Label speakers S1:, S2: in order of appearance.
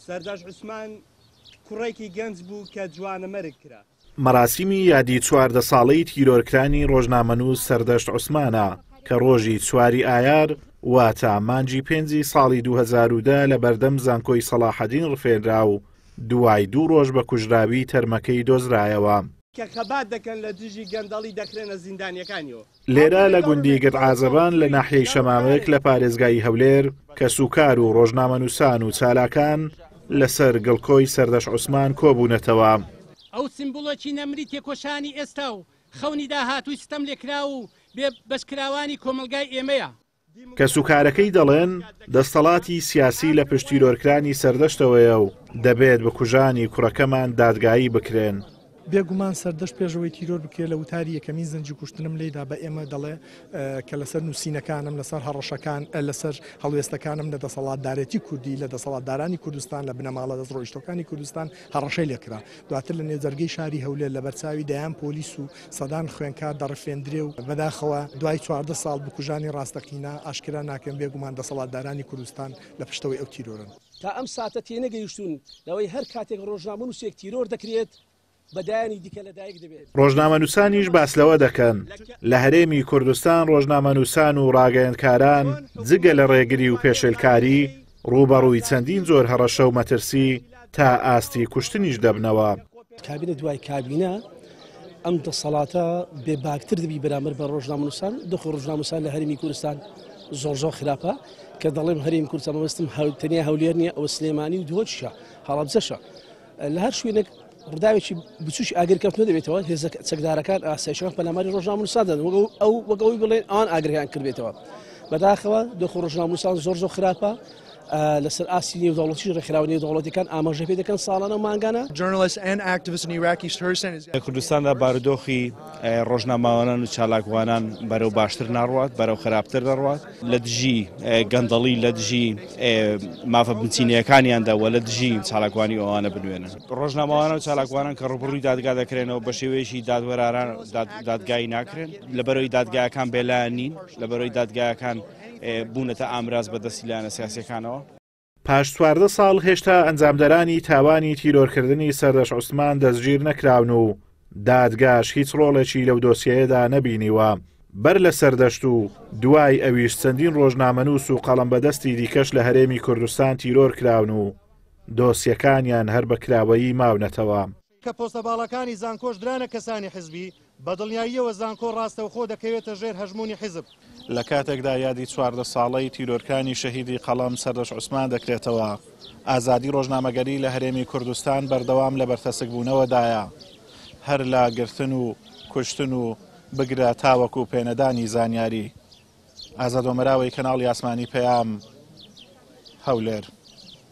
S1: سەرداش عوسمان کوڕێکی گەنج بوو کە جوانەمەرگ کرا.
S2: مەراسیمی یادی 14 ساڵەی تیرۆرکرانی ڕۆژنامەنووس سەردەشت عوسمانە کە ڕۆژی 4 ئایار واتە مانجی 5 ساڵی 2010 لە بەردەم زانکۆی سەلاحەدین ڕفێنرا و دوای 2 ڕۆژ بە کوژراوی تەرمەکەی دۆزرایەوە.
S1: کە خەبات دەکەن لە دژی گەندەڵی دەکرێنە زیندانیەکانیەوە.
S2: لێرە لە گوندی گەتعازەبان لە ناحیەی شەمامەک لە پارێزگای هەولێر کە سوکار و ڕۆژنامەنووسان و چالاکان لەسەر گڵکۆی سەردەشت عوسمان کۆبوونەتەوە.
S3: ئەو سمبوڵێکی نەمری تێکۆشانی ئێستا و خەونی داهاتووی ستەم لێکرا و بێ بەشکراوانی کۆمەلگای ئێمەیە.
S2: کە سوکارەکەی دەڵێن دەستەڵاتی سیاسی لە پشتیرۆرکرانی سەردەشتەوەیە و دەبێت بە کوژانی کوڕەکەمان دادگایی بکرێن.
S4: بێگومان سەردەشت پێشەوەی تیرۆر بکرێت لە وتاری یەکەمین زەنجی کوشتنم لێدا بە ئێمە دەڵێ کە لەسەر نووسینەکانم لەسەر هەڕەشەکان لەسەر هەڵوێستەکانم لە دەسەڵاتدارێتی کوردی لە دەسەڵاتدارانی کوردستان لە بنەماڵە دەستڕۆیشتەکانی کوردستان هەڕەشەی لێکرا. دواتر لە نێزەرگەی شاری هەولێر لە بەرچاوی دەیان پۆلیس و سەدان خوێنکار دەڕفێندرێ و بەداخەوە دوای 14 ساڵ بکوژانی ڕاستەقینە ئاشکرا ناکەن بێگومان دەسەڵاتدارانی کوردستان لە پشتەوەی ئەو تیرۆرن.
S5: تا ئەم ساتە تێنەگەیشتون لەوەی هەر کاتێک ڕۆژنامەنووسێک تیرۆر دەکرێت بەدایانی دیکە لەدایک دەبێت.
S2: ڕۆژنامەنووسانیش باس لەوە دەکەن لە هەرێمی کوردستان ڕۆژنامەنووسان و ڕاگەیەنکاران جگە لە ڕێگری و پێشێلکاری ڕوبەڕووی چەندین زۆر هەڕەشە و مەترسی تا ئاستی کوشتنیش دەبنەوە.
S5: کابینە دوای کابینە ئەم دەسەڵاتە بێباکتر دەبی بەرامبەر بە ڕۆژنامەنووسان دەخۆ ڕۆژنامەنووسان لە هەرێمی کوردستان زۆر خراپە کە دەڵێم هەرێمی کوردستان مەبەستم تەنیا هەولێر نییە ئەوە سلێمانی و دووەچشە هەڵەبجەشە لە هەر شوێنێک ڕداوێکی بچوش ئاگرکەوتنە دەبێتەوە هێزە چەکدارەکان ئاسایشەوە پەلاماری ڕۆژنامەنووسان دەن ئەو وەگەڵی بڵێن ئان ئاگریان کردبێتەوە بەداخەوە دۆخۆ ڕۆژنامەنووسان زۆر خراپە لەسەر ئاسی نێودەوڵەتی ڕێکخراوە نێودەوڵەتیەکان ئاماژە پێ دەکەن ساڵانە و مانگانە.
S6: لە کوردستاندا بارودۆخی ڕۆژنامەوانان و چالاکوانان بەرەو باشتر ناڕوات بەرەو خراپتر دەڕوات لە دژی گەندەڵی لە دژی مافە بنچینەکانیاندا و لە دژی چالاکوانی ئەوانە بنوێنن. ڕۆژنامەوانە و چالاکوانان کە ڕوبڕووی دادگا دەکرێنەوە بە شێوەیەشی دادوەراران دادگای ناکرێن لەبەرەوەی دادگایەکان بێلایەن نین لەبەرەوەی دادگایەکان بوونەتە ئامراز بەدەستی لایەنە سیاسیەکانەوە.
S2: پاش 14 ساڵ هێشتا ئەنجامدەرانی تاوانی تیرۆرکردنی سەردەشت عوسمان دەستگیر نەکراون و دادگاش هیچ ڕۆڵێکی لەو دۆسیەیەدا نەبینیوە. بەر لە سەردەشت و دوای ئەویش چەندین ڕۆژنامەنووس و قەڵەمبەدەستی دیکەش لە هەرێمی کوردستان تیرۆر کراون و دۆسیەکانیان هەر بە کراوەیی ماونەتەوە.
S7: کە پۆستە باڵەکانی زانکۆش درانە کەسانی حزبی بە دڵنیاییەوە زانکۆ ڕاستەوخۆ دەکەوێتە ژێر هەژمونی حیزب.
S2: لە کاتێکدا یادی 14 ساڵەی تیرۆرکانی شەهیدی قەڵەم سەردەشت عوسمان دەکرێتەوە ئازادی ڕۆژنامەگەری لە هەرێمی کوردستان بەردەوام لە بەرتەسکبوونەوەدایە هەر لا گرتن و کوشتن و بگرە تاوەکو پێنەدانی زانیاری. ئازاد ومەراوی کەناڵی ئاسمانی پەیام هەولێر.